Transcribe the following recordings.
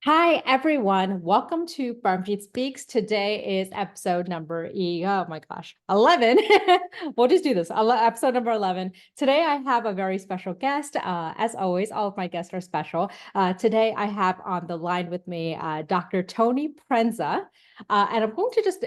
Hi, everyone. Welcome to Parmjit Speaks. Today is episode number, oh my gosh, 11. We'll just do this. Episode number 11. Today, I have a very special guest. As always, all of my guests are special. Today, I have on the line with me Dr. Tony Prensa. And I'm going to just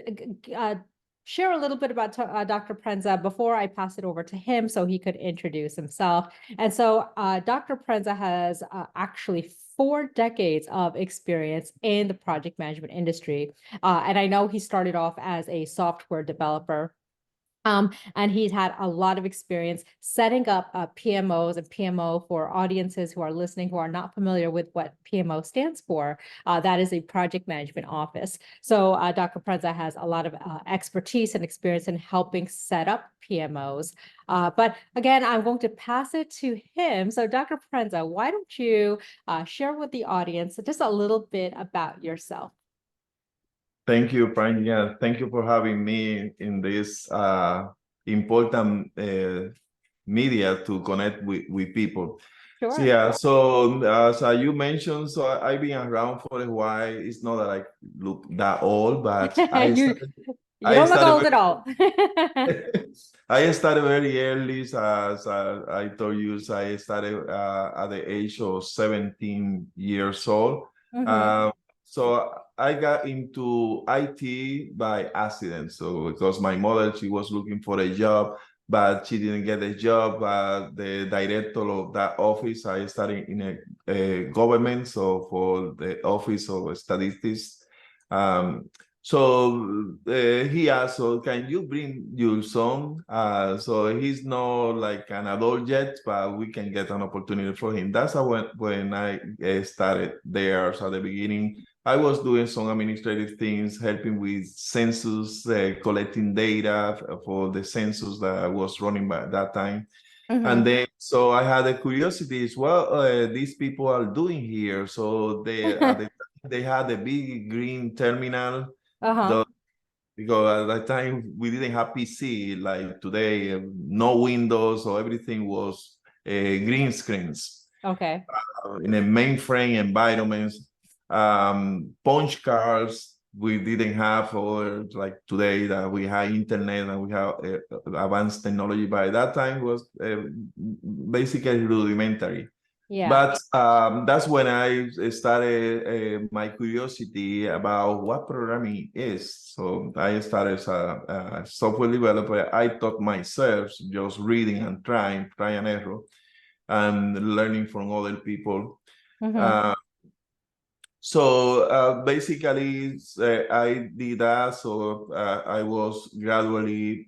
share a little bit about Dr. Prensa before I pass it over to him so he could introduce himself. And so Dr. Prensa has actually 4 decades of experience in the project management industry. And I know he started off as a software developer. And he's had a lot of experience setting up PMOs and PMO for audiences who are listening, who are not familiar with what PMO stands for. That is a project management office. So Dr. Prensa has a lot of expertise and experience in helping set up PMOs. But again, I'm going to pass it to him. So Dr. Prensa, why don't you share with the audience just a little bit about yourself? Thank you, Parmjit. Thank you for having me in this important media to connect with people. Sure. So as you mentioned, so I've been around for a while. It's not that I look that old, but You don't look old at all. I started very early, as I told you. So I started at the age of 17 years old. So I got into IT by accident. So because my mother, she was looking for a job, but she didn't get a job. The director of that office, I started in a government, so for the Office of Statistics. So he asked, so can you bring your son? So he's not like an adult yet, but we can get an opportunity for him. That's how when I started there. So at the beginning, I was doing some administrative things, helping with census, collecting data for the census that I was running by that time. And then, so I had a curiosity as well, these people are doing here. So they had a big green terminal. Because at that time we didn't have PC like today, no windows, so everything was green screens. Okay. In a mainframe environment, punch cards we didn't have, or like today that we have internet and we have advanced technology. By that time was basically rudimentary. Yeah. But that's when I started my curiosity about what programming is. So I started as a software developer. I taught myself just reading and trying and error, and learning from other people. So basically, I did that. So I was gradually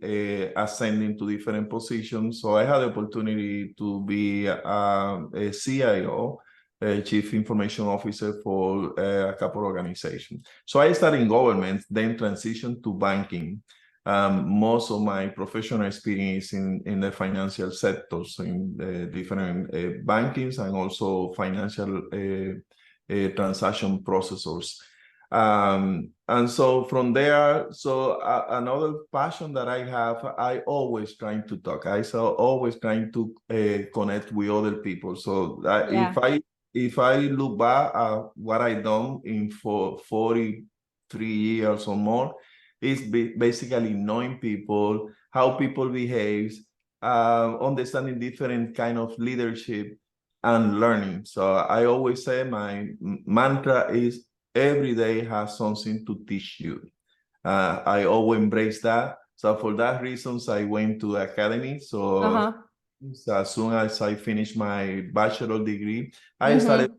ascending to different positions. So I had the opportunity to be a CIO, a Chief Information Officer for a couple of organizations. So I started in government, then transitioned to banking. Most of my professional experience in the financial sectors, in different bankings and also financial transaction processors. And so from there, so another passion that I have, I always trying to talk. Always trying to connect with other people. So if I look back at what I done in 43 years or more, is basically knowing people, how people behave, understanding different kind of leadership, and learning. So I always say my mantra is every day has something to teach you. I always embrace that. So for that reasons, I went to academy. So as soon as I finished my bachelor degree, I started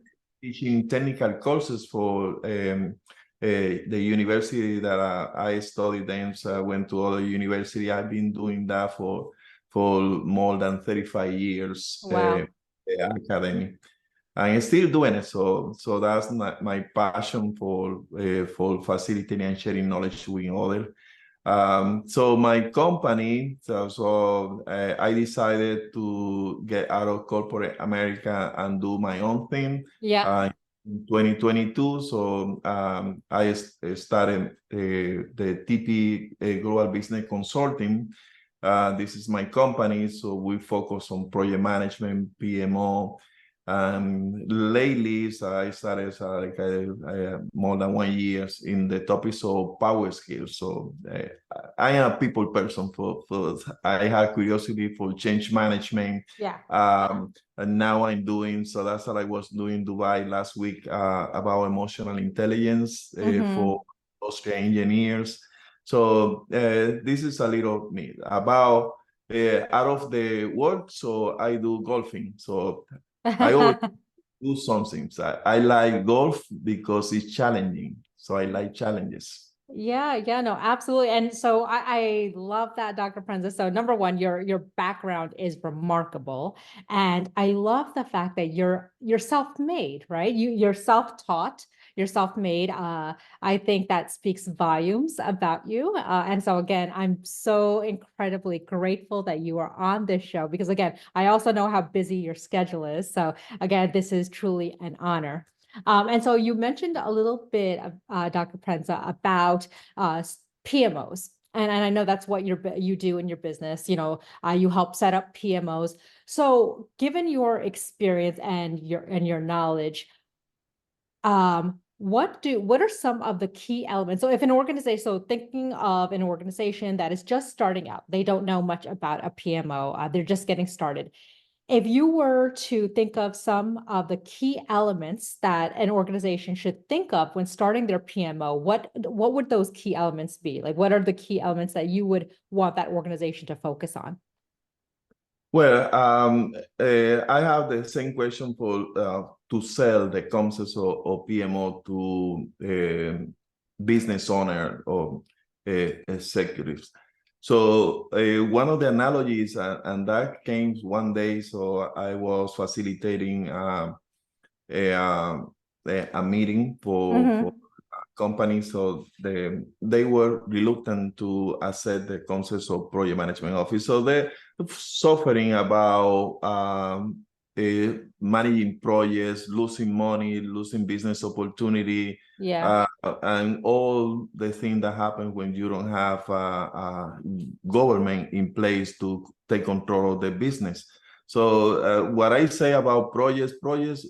teaching technical courses for the university that I studied. Then so I went to other university. I've been doing that for more than 35 years. Wow. Academy. I'm still doing it, so that's my passion for facilitating and sharing knowledge with others. So my company, I decided to get out of corporate America and do my own thing. Yeah. In 2022, so I started the TP Global Business Consulting. This is my company, so we focus on project management, PMO, Lately, so I started more than 1 year in the topics of power skills. So I am a people person. For I have curiosity for change management. Yeah. And now I'm doing, so that's what I was doing in Dubai last week about emotional intelligence for Austrian engineers. So this is a little me about out of the work. So I do golfing. So I always do something. So I like golf because it's challenging. So I like challenges. Yeah, no, absolutely. And so I love that, Dr. Prensa. So number one, your background is remarkable. And I love the fact that you're self-made, right? You're self-taught, you're self-made. I think that speaks volumes about you. And so again, I'm so incredibly grateful that you are on this show because again, I also know how busy your schedule is. So again, this is truly an honor. And so you mentioned a little bit, Dr. Prensa, about PMOs. And I know that's what you do in your business. You help set up PMOs. So given your experience and your knowledge, what are some of the key elements? So if an organization, so thinking of an organization that is just starting out, they don't know much about a PMO, they're just getting started. If you were to think of some of the key elements that an organization should think of when starting their PMO, what would those key elements be? Like, what are the key elements that you would want that organization to focus on? Well, I have the same question for to sell the concepts of PMO to business owner or executives. So one of the analogies, and that came one day, so I was facilitating a meeting for companies, so they were reluctant to accept the concepts of project management office. So they're suffering about managing projects, losing money, losing business opportunity, Yeah. and all the things that happen when you don't have a government in place to take control of the business. So what I say about projects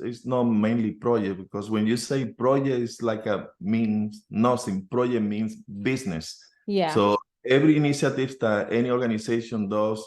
is not mainly project, because when you say project, it's like a means nothing. Project means business. Yeah. So every initiative that any organization does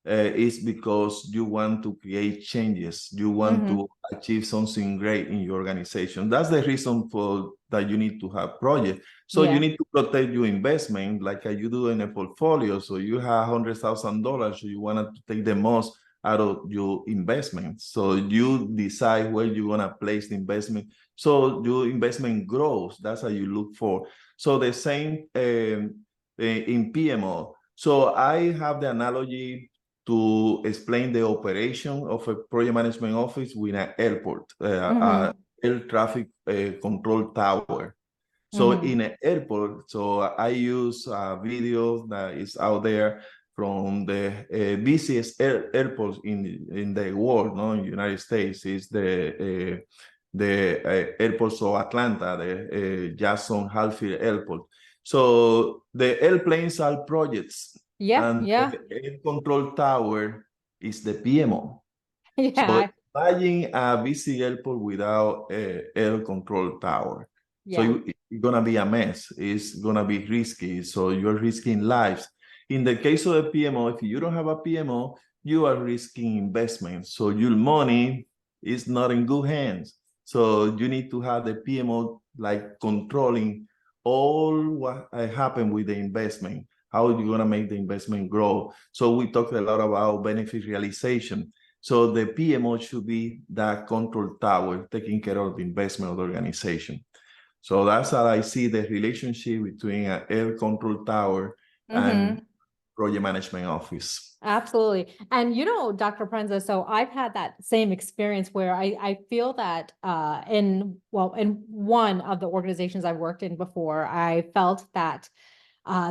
is because you want to create changes. You want to achieve something great in your organization. That's the reason for that you need to have project. So you need to protect your investment like you do in a portfolio. So you have $100,000, so you want to take the most out of your investment. So you decide where you want to place the investment. So your investment grows. That's how you look for. So the same in PMO. So I have the analogy to explain the operation of a project management office with an airport, air traffic control tower. So in an airport, so I use a video that is out there from the busiest airports in the world, no, in the United States, is the airports of Atlanta, the Jackson Halfield Airport. So the airplanes are projects, and the air control tower is the PMO. So imagine a busy airport without a air control tower. So it's gonna be a mess. It's gonna be risky. So you're risking lives. In the case of a PMO, if you don't have a PMO, you are risking investment. So your money is not in good hands. So you need to have the PMO like controlling all what happened with the investment. How are you gonna make the investment grow? So we talked a lot about benefit realization. So the PMO should be that control tower taking care of the investment of the organization. So that's how I see the relationship between an air control tower and project management office. Absolutely. And Dr. Prensa, so I've had that same experience where I feel that in one of the organizations I've worked in before, I felt that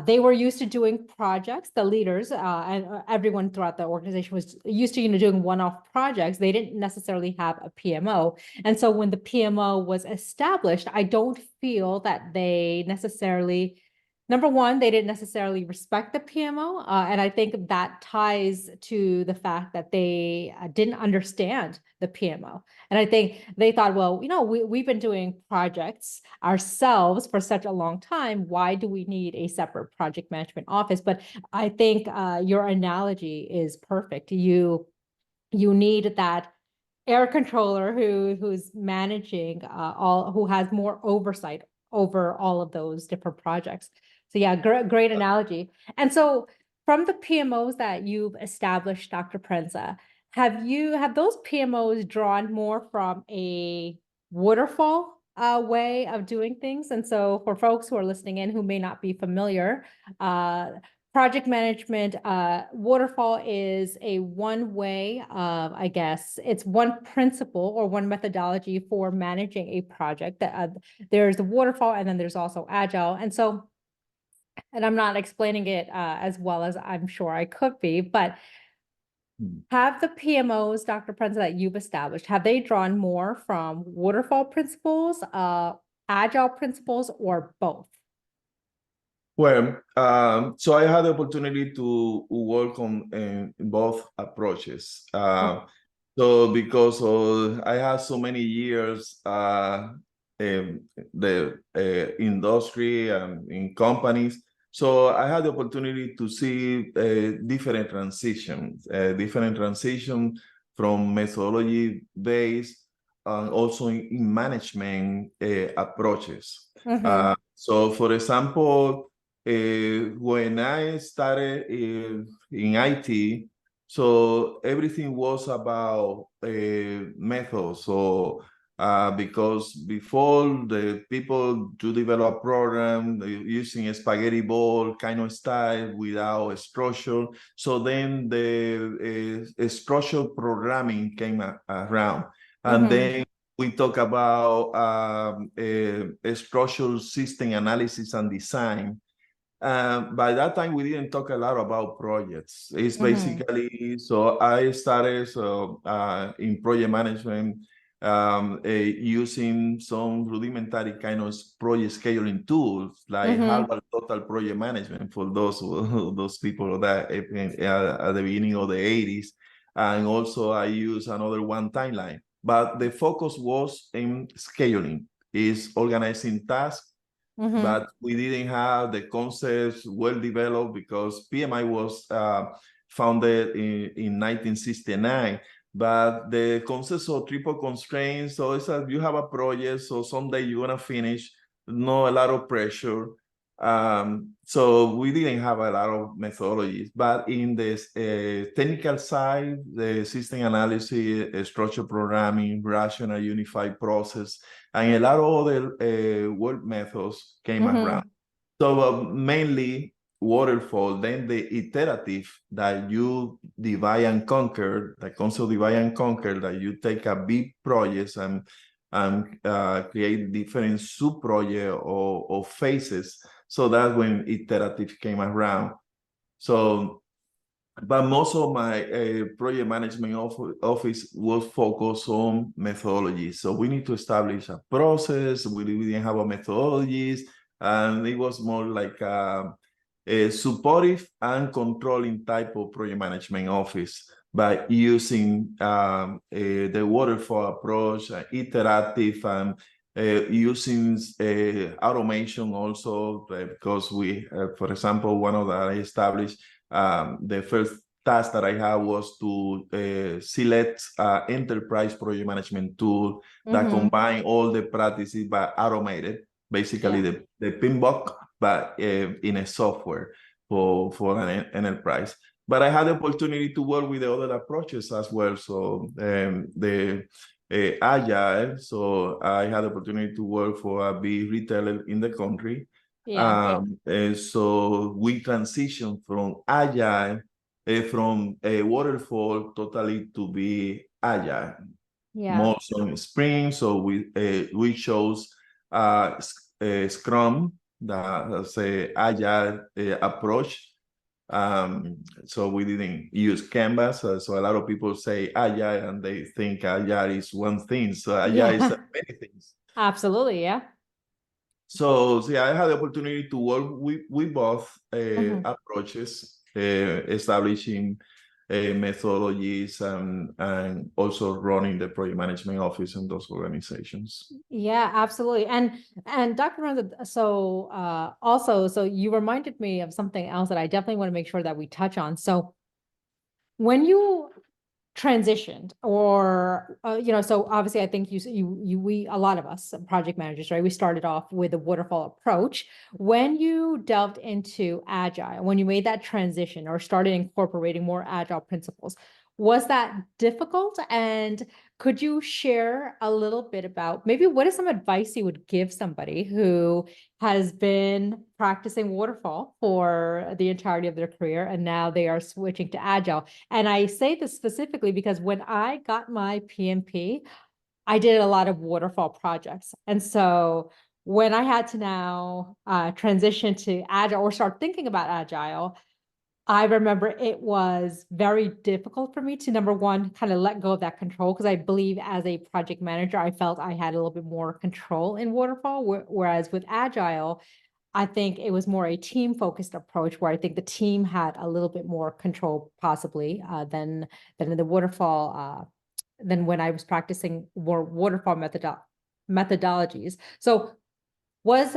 they were used to doing projects, the leaders and everyone throughout the organization was used to doing one-off projects. They didn't necessarily have a PMO. And so when the PMO was established, I don't feel that they necessarily number one, they didn't necessarily respect the PMO. And I think that ties to the fact that they didn't understand the PMO. And I think they thought, well, we've been doing projects ourselves for such a long time. Why do we need a separate project management office? But I think your analogy is perfect. You need that air controller who's managing who has more oversight over all of those different projects. So yeah, great analogy. And so from the PMOs that you've established, Dr. Prensa, have those PMOs drawn more from a waterfall way of doing things? And so for folks who are listening in who may not be familiar, project management, waterfall is a one way of, I guess, it's one principle or one methodology for managing a project. That there's the waterfall, and then there's also agile. And so, and I'm not explaining it as well as I'm sure I could be, but have the PMOs, Dr. Prensa, that you've established, have they drawn more from waterfall principles, agile principles, or both? Well, so I had the opportunity to work on in both approaches. So because I have so many years in the industry and in companies, so I had the opportunity to see different transition from methodology based and also in management approaches. So, for example, when I started in IT, so everything was about methods. So because before the people to develop a program using a spaghetti ball kind of style without a structure. So then the structured programming came around. And then we talk about a structural system analysis and design. By that time, we didn't talk a lot about projects. It's basically, so I started in project management using some rudimentary kind of project scheduling tools like Harvard Total Project Management for those people that at the beginning of the 80s. And also I use another one timeline. But the focus was in scheduling, is organizing tasks. But we didn't have the concepts well developed because PMI was founded in 1969. But the concepts of triple constraints, so it's that you have a project, so someday you're gonna finish, no a lot of pressure. So we didn't have a lot of methodologies, but in this technical side, the system analysis, structure programming, rational unified process, and a lot of other work methods came around. So mainly waterfall, then the iterative that you divide and conquer, the concept of divide and conquer, that you take a big project and create different sub-projects or phases. So that's when iterative came around. So, but most of my project management office was focused on methodologies. So we need to establish a process. We didn't have a methodologies, and it was more like a supportive and controlling type of project management office by using the waterfall approach, iterative, and using automation also, because we, for example, one of that I established, the first task that I had was to select enterprise project management tool that combine all the practices but automated, basically the PMBOK, but in a software for an enterprise. But I had the opportunity to work with the other approaches as well. So the Agile, so I had the opportunity to work for a big retailer in the country. And so we transitioned from Agile, from a waterfall totally to be Agile. More so in Spring, so we chose Scrum, that's a Agile approach. So we didn't use Canvas. So a lot of people say Agile and they think Agile is one thing. So Agile is many things. Absolutely, yeah. So I had the opportunity to work with both approaches, establishing methodologies and also running the project management office in those organizations. Yeah, absolutely. And Dr. Prensa, so also, so you reminded me of something else that I definitely want to make sure that we touch on. So when you transitioned or so obviously I think we a lot of us project managers, right, we started off with a waterfall approach. When you delved into agile, when you made that transition or started incorporating more agile principles, was that difficult? And could you share a little bit about maybe what is some advice you would give somebody who has been practicing waterfall for the entirety of their career and now they are switching to agile? And I say this specifically because when I got my PMP, I did a lot of waterfall projects. And so when I had to now transition to agile or start thinking about agile, I remember it was very difficult for me to, number one, kind of let go of that control, because I believe as a project manager, I felt I had a little bit more control in waterfall, whereas with agile, I think it was more a team focused approach where I think the team had a little bit more control possibly than in the waterfall, than when I was practicing more waterfall methodologies. So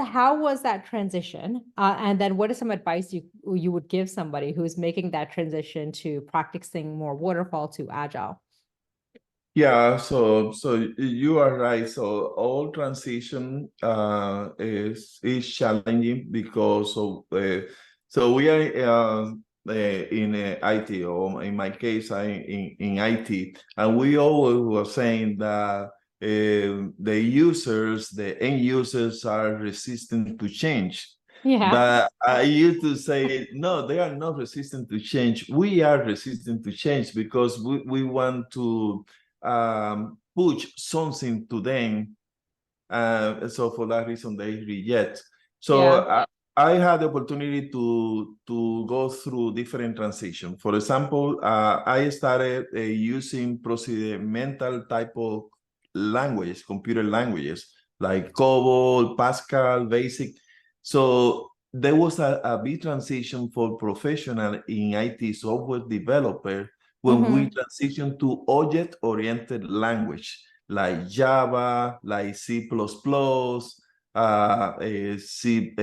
how was that transition? And then what is some advice you would give somebody who's making that transition to practicing more waterfall to agile? Yeah, so you are right. So all transition is challenging because of so we are in ITO. In my case, I in IT, and we always were saying that the end users are resistant to change. Yeah. But I used to say, no, they are not resistant to change. We are resistant to change because we want to push something to them. So for that reason, they reject. So Yeah. I had the opportunity to go through different transitions. For example, I started using procedimental type of languages, computer languages, like COBOL, Pascal, BASIC. So there was a big transition for professional in IT software developer when we transitioned to object-oriented language like Java, like C++, C++.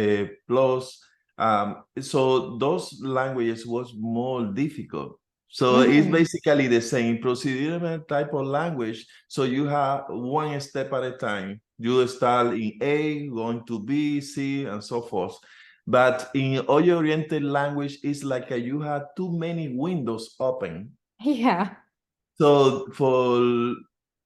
So those languages was more difficult. So it's basically the same procedural type of language. So you have one step at a time. You start in A, going to B, C, and so forth. But in object-oriented language, it's like you have too many windows open. Yeah. So for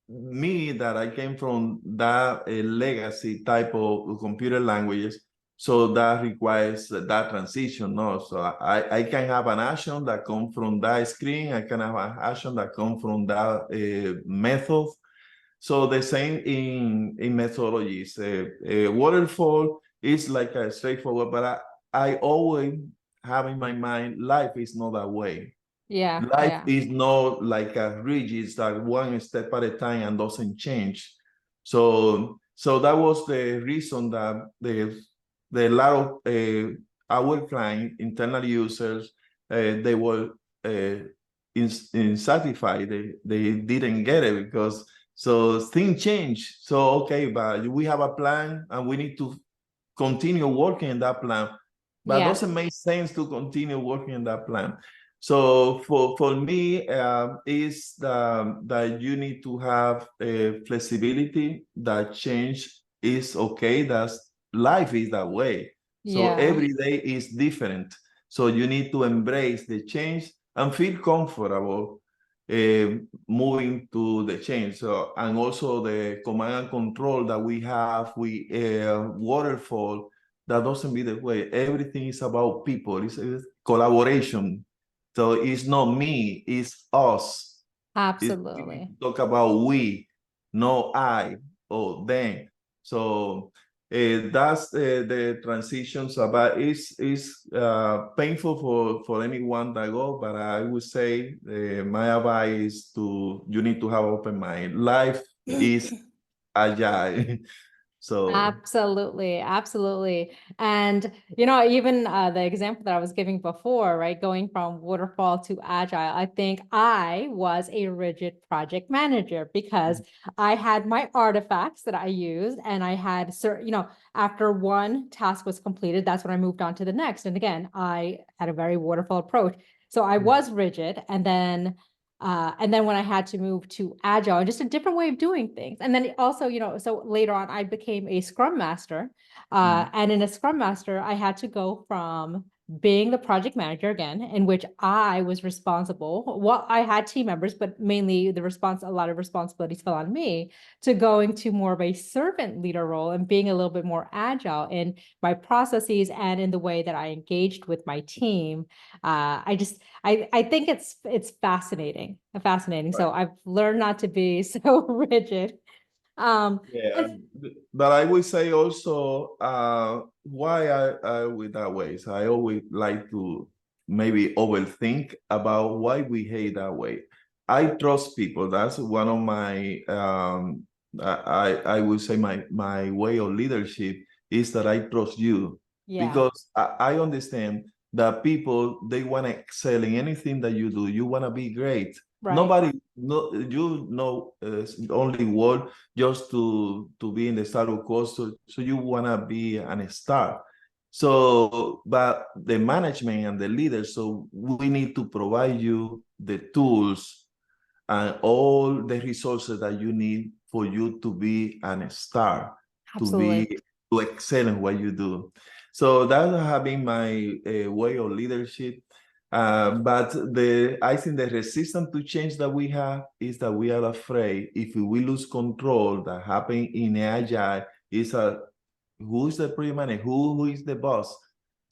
me, that I came from that legacy type of computer languages, so that requires that transition. No, so I can have an action that comes from that screen. I can have an action that comes from that method. So the same in methodologies. Waterfall is like a straightforward, but I always have in my mind, life is not that way. Yeah. Life Yeah. is not like a rigid, it's like one step at a time and doesn't change. So that was the reason that the lot of our client internal users they were insatisfied. They didn't get it because so things change. So okay, but we have a plan and we need to continue working in that plan. But it Yeah. doesn't make sense to continue working in that plan. So for me, is that you need to have a flexibility. That change is okay. That's life is that way. So Yeah. every day is different. So you need to embrace the change and feel comfortable moving to the change. So and also the command and control that we have with waterfall. That doesn't be the way. Everything is about people. It's collaboration. So it's not me, it's us. We Absolutely. talk about we, no I or them. So that's the transitions about is painful for anyone that go, but I would say my advice is you need to have open mind. Life is agile. So Absolutely, absolutely. And even the example that I was giving before, right, going from waterfall to agile, I think I was a rigid project manager because I had my artifacts that I used, and I had certain, after one task was completed, that's when I moved on to the next. And again, I had a very waterfall approach. So I was rigid, and then when I had to move to agile and just a different way of doing things. And then also, so later on, I became a scrum master. And in a scrum master, I had to go from being the project manager again, in which I was responsible. Well, I had team members, but mainly a lot of responsibilities fell on me, to going to more of a servant leader role and being a little bit more agile in my processes and in the way that I engaged with my team. I think it's fascinating, fascinating. So I've learned not to be so rigid. yeah, And but I would say also why I with that way. So I always like to maybe overthink about why we hate that way. I trust people. That's one of my I would say my way of leadership is that I trust you yeah, because I understand that people they want to excel in anything that you do. You want to be great. right. Nobody, no, only work just to be in the status quo. So you wanna be an star. So, but the management and the leaders, so we need to provide you the tools and all the resources that you need for you to be an star, Absolutely. to excel in what you do. So that has been my way of leadership. But I think the resistance to change that we have is that we are afraid if we lose control, that happen in agile is who is the project manager, who is the boss.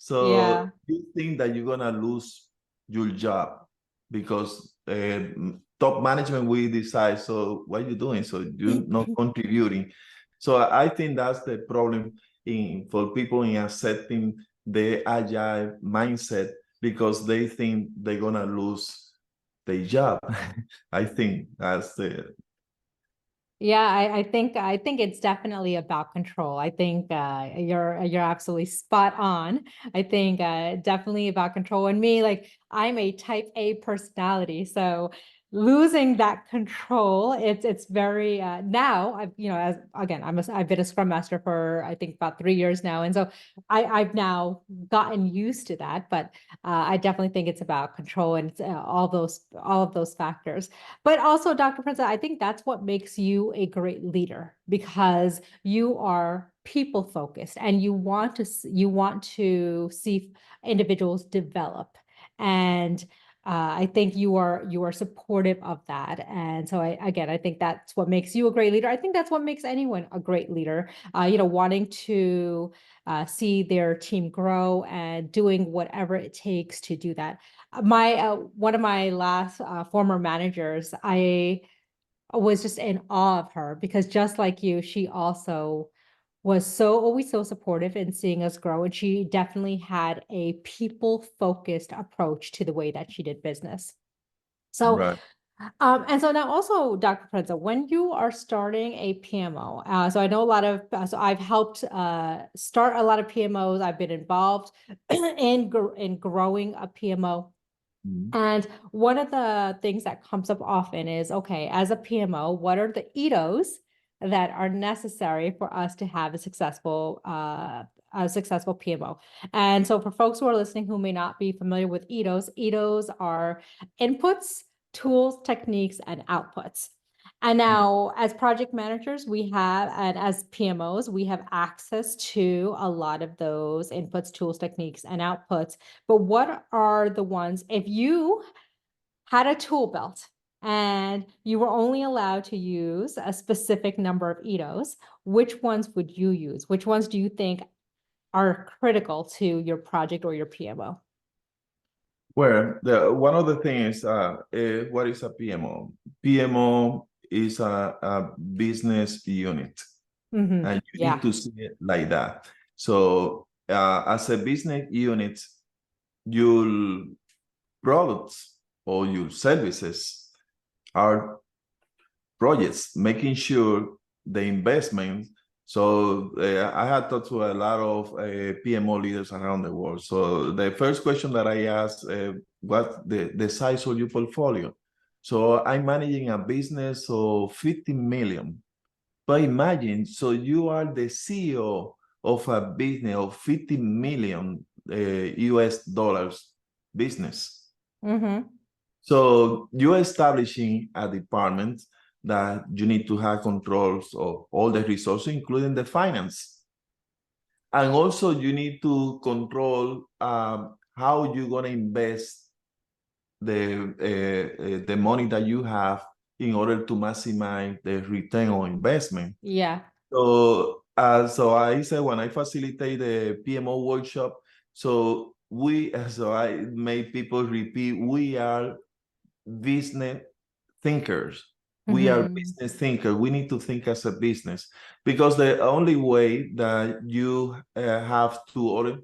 Yeah. So you think that you're gonna lose your job because top management will decide. So what are you doing? So you're not contributing. So I think that's the problem for people in accepting the agile mindset because they think they're gonna lose their job. I think that's the Yeah, I think it's definitely about control. I think you're absolutely spot on. I think definitely about control. And me, like I'm a type A personality, so losing that control, it's very now I've as again I've been a scrum master for I think about 3 years now, and so I've now gotten used to that. But I definitely think it's about control, and it's, all of those factors. But also, Dr. Prince, I think that's what makes you a great leader, because you are people focused and you want to see individuals develop. And I think you are supportive of that. And so I think that's what makes you a great leader. I think that's what makes anyone a great leader. Wanting to see their team grow and doing whatever it takes to do that. My one of my last former managers, I was just in awe of her, because just like you, she also was always so supportive in seeing us grow, and she definitely had a people focused approach to the way that she did business. So right. and so now also, Dr. Prensa, when you are starting a PMO, so I know a lot of, so I've helped start a lot of PMOs. I've been involved in growing a PMO. Mhm. And one of the things that comes up often is, okay, as a PMO, what are the ITTOs that are necessary for us to have a successful PMO? And so for folks who are listening who may not be familiar with ITTOs, ITTOs are inputs, tools, techniques, and outputs. And now, as project managers, and as PMOs, we have access to a lot of those inputs, tools, techniques, and outputs. But what are the ones, if you had a tool belt and you were only allowed to use a specific number of ITTOs, which ones would you use? Which ones do you think are critical to your project or your PMO? Well, one of the things, what is a PMO? PMO is a business unit, and you need Yeah. to see it like that. So, as a business unit, your products or your services are projects, making sure the investment So I had talked to a lot of PMO leaders around the world. So the first question that I asked, what the size of your portfolio? So I'm managing a business of 50 million. But imagine, so you are the CEO of a business of 50 million US dollars business. Mm-hmm. So you're establishing a department that you need to have controls of all the resources, including the finance. And also you need to control how you're going to invest the money that you have in order to maximize the return on investment. Yeah. So, so I said when I facilitate the PMO workshop, so I made people repeat, we are business thinkers. We are Mm-hmm. business thinkers. We need to think as a business because the only way that you have to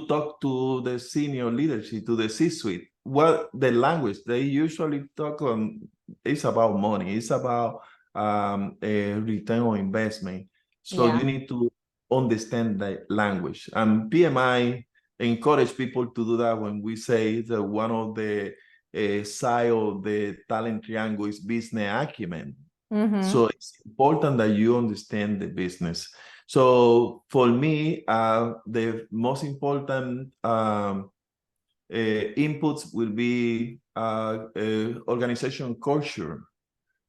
talk to the senior leadership, to the C-suite, what the language they usually talk on is about money. It's about a return on investment. So Yeah. you need to understand the language. And PMI encourage people to do that when we say that one of the side of the talent triangle is business acumen. Mm-hmm. So it's important that you understand the business. So for me, the most important inputs will be organization culture.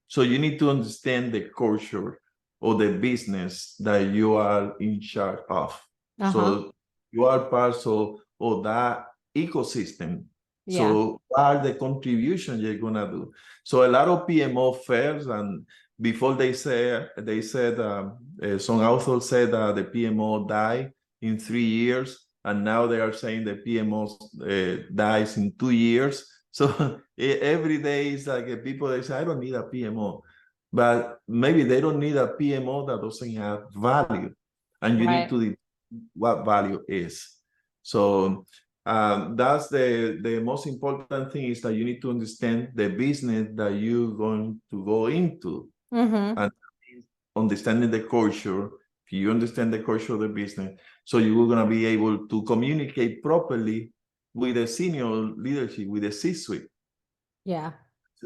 So you need to understand the culture of the business that you are in charge of. Uh-huh. So you are part of that ecosystem. Yeah. So what are the contributions you're gonna do? So a lot of PMO firms, and before they said some authors said the PMO die in 3 years, and now they are saying the PMO dies in 2 years. So every day is like people they say, I don't need a PMO, but maybe they don't need a PMO that doesn't have value, and you need Right. to what value is. So that's the most important thing is that you need to understand the business that you're going to go into, Mm-hmm. and understanding the culture. If you understand the culture of the business, so you're going to be able to communicate properly with the senior leadership, with the C-suite. Yeah.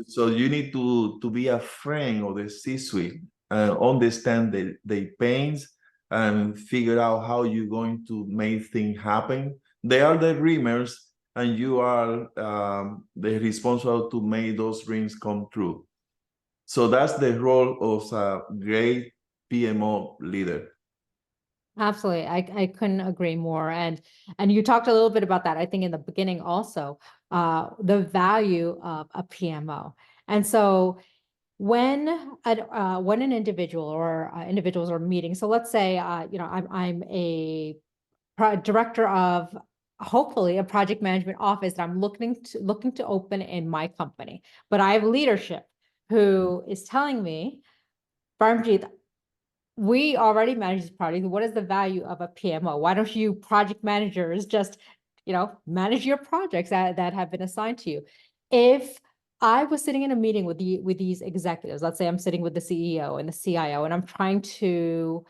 So you need to be a friend of the C-suite and understand the pains and figure out how you're going to make things happen. They are the dreamers, and you are the responsible to make those dreams come true. So that's the role of a great PMO leader. Absolutely. I couldn't agree more. And you talked a little bit about that, I think in the beginning also, the value of a PMO. And so when an individual or individuals are meeting, so let's say I'm a director of hopefully a project management office that I'm looking to open in my company, but I have leadership who is telling me, Parmjit, we already manage this project. What is the value of a PMO? Why don't you project managers just, manage your projects that have been assigned to you? If I was sitting in a meeting with these executives, let's say I'm sitting with the CEO and the CIO, and I'm trying to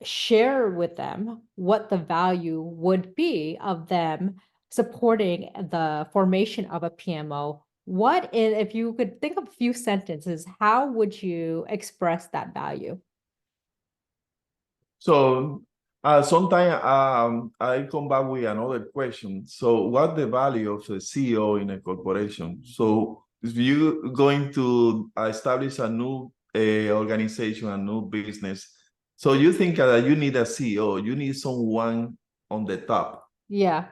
share with them what the value would be of them supporting the formation of a PMO. If you could think of a few sentences, how would you express that value? So sometimes I come back with another question. So what the value of a CEO in a corporation? So if you going to establish a new organization, a new business, so you think that you need a CEO, you need someone on the top Yeah.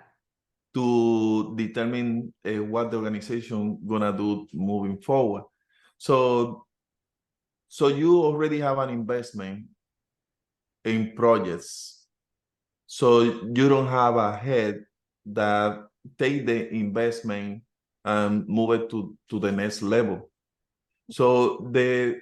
to determine what the organization gonna do moving forward. So you already have an investment in projects. So you don't have a head that take the investment and move it to the next level. So the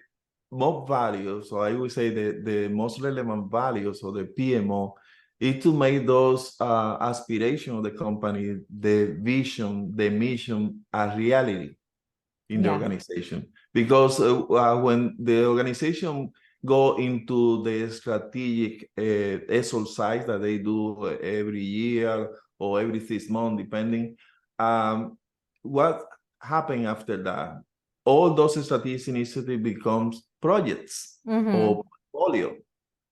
most values, so I would say the most relevant values of the PMO is to make those aspirations of the company, the vision, the mission, a reality in the Yeah. organization. Because when the organization go into the strategic exercise that they do every year or every 6 months, depending. What happened after that? All those strategic initiatives becomes projects or portfolio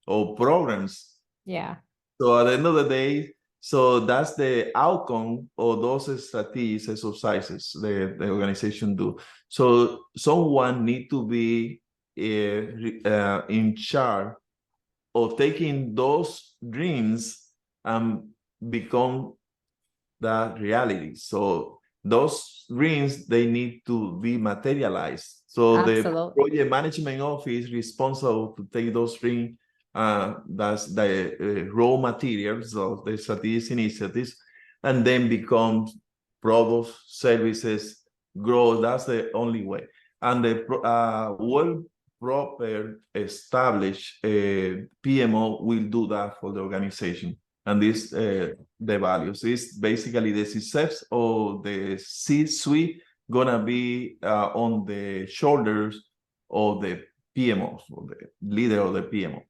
or programs. Yeah. So at the end of the day, so that's the outcome of those strategies exercises the organization do. So someone need to be in charge of taking those dreams and become that reality. So those dreams, they need to be materialized. So the Absolutely. project management office is responsible to take those dreams, that's the raw materials of the strategic initiatives, and then becomes products, services, growth. That's the only way. And the well proper established PMO will do that for the organization. And this the values is basically the success of the C-suite gonna be on the shoulders of the PMO, or the leader of the PMO.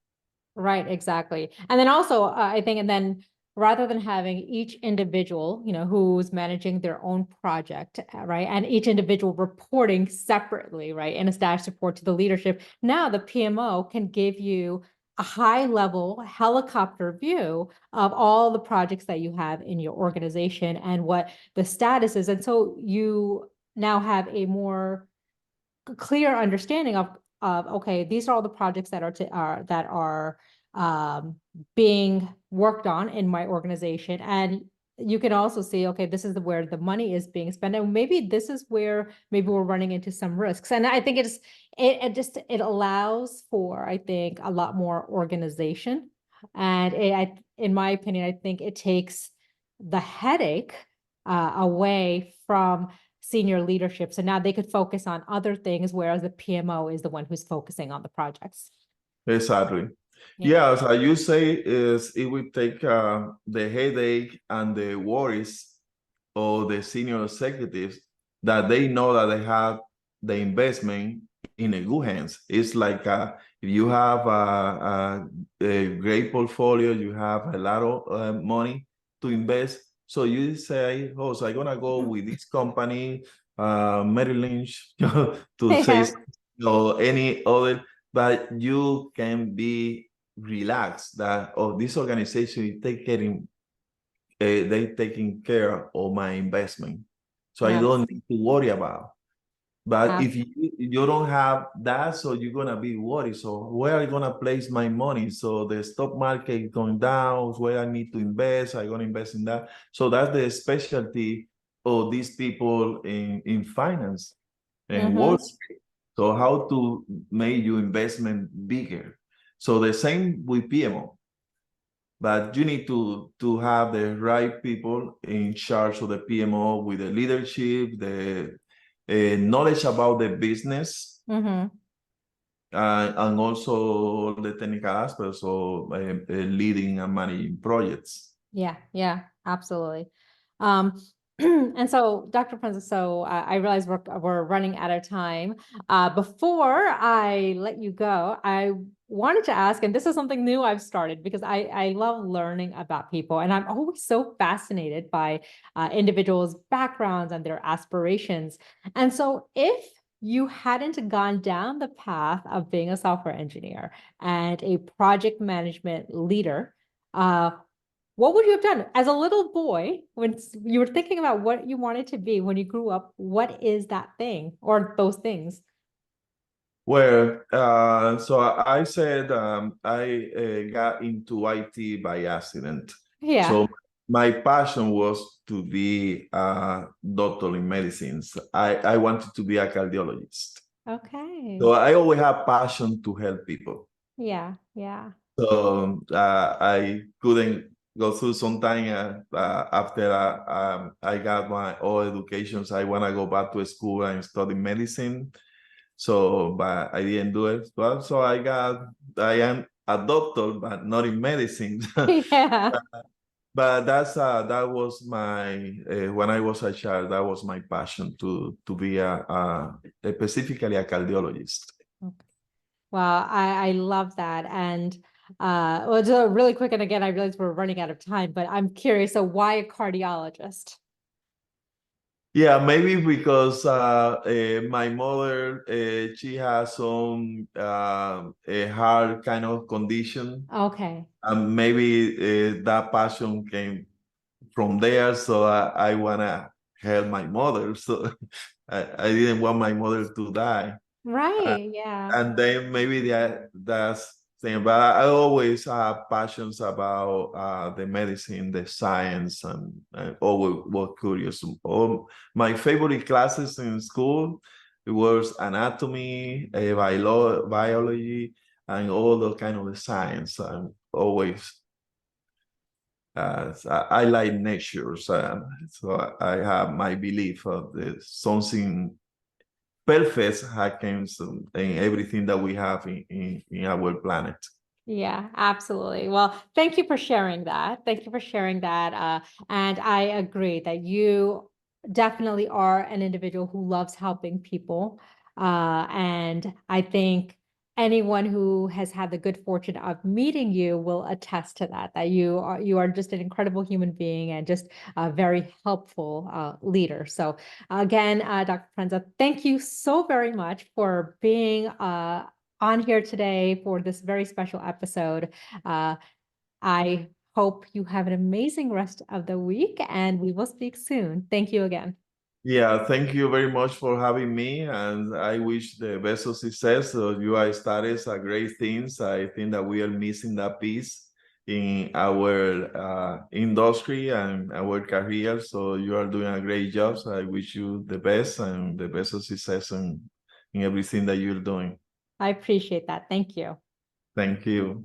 Right, exactly. And then also, I think, and then rather than having each individual, who's managing their own project, right, and each individual reporting separately, right, in a status report to the leadership, now the PMO can give you a high level helicopter view of all the projects that you have in your organization and what the status is. And so you now have a more clear understanding of okay, these are all the projects that are being worked on in my organization, and you can also see, okay, this is where the money is being spent, and maybe this is where maybe we're running into some risks. And I think it allows for, I think, a lot more organization, and in my opinion, I think it takes the headache away from senior leadership. So now they could focus on other things, whereas the PMO is the one who's focusing on the projects. Exactly. Yeah. As you say, is it will take the headache and the worries of the senior executives, that they know that they have the investment in a good hands. It's like if you have a great portfolio, you have a lot of money to invest. So you say, oh, so I'm gonna go with this company, Merrill Lynch, to say, any other, but you can be relaxed that, oh, this organization is they taking care of my investment, so I don't need to worry about. But if you don't have that, so you're gonna be worried. So where are I gonna place my money? So the stock market is going down. Where I need to invest? I'm gonna invest in that. So that's the specialty of these people in finance and Wall Street. So how to make your investment bigger. So the same with PMO. But you need to have the right people in charge of the PMO, with the leadership, the knowledge about the business, and also the technical aspects of leading and managing projects. Yeah, absolutely. And so, Dr. Prensa, so I realize we're running out of time. Before I let you go, I wanted to ask, and this is something new I've started, because I love learning about people, and I'm always so fascinated by individuals' backgrounds and their aspirations. And so, if you hadn't gone down the path of being a software engineer and a project management leader, what would you have done as a little boy when you were thinking about what you wanted to be when you grew up? What is that thing or those things? Well, so I said I got into IT by accident. Yeah. So my passion was to be a doctor in medicines. I wanted to be a cardiologist. Okay. So I always have passion to help people. Yeah. So I couldn't go through some time after I got my all educations. I want to go back to school and study medicine. So, but I didn't do it. Well, so I am a doctor, but not in medicine. Yeah. But that was my when I was a child, that was my passion to be specifically a cardiologist. Okay. Wow, I love that. And well, just really quick, and again, I realize we're running out of time, but I'm curious. So why a cardiologist? Yeah, maybe because my mother, she has some a heart kind of condition, Okay. and maybe that passion came from there. So I wanna help my mother. So I didn't want my mother to die. Right. Yeah. And then maybe that's thing. But I always have passions about the medicine, the science, and I always was curious. All my favorite classes in school, it was anatomy, biology, and all the kind of the science. And always I like nature, so I have my belief of the something perfect happens in everything that we have in our planet. Yeah, absolutely. Well, thank you for sharing that. Thank you for sharing that. And I agree that you definitely are an individual who loves helping people. And I think anyone who has had the good fortune of meeting you will attest to that, that you are just an incredible human being and just a very helpful leader. So again, Dr. Prensa, thank you so very much for being on here today for this very special episode. Uh, I hope you have an amazing rest of the week and we will speak soon. Thank you again. Yeah, thank you very much for having me, and I wish the best of success. So you are started a great things. I think that we are missing that piece in our industry and our career. So you are doing a great job. So I wish you the best and the best of success in everything that you're doing. I appreciate that. Thank you. Thank you.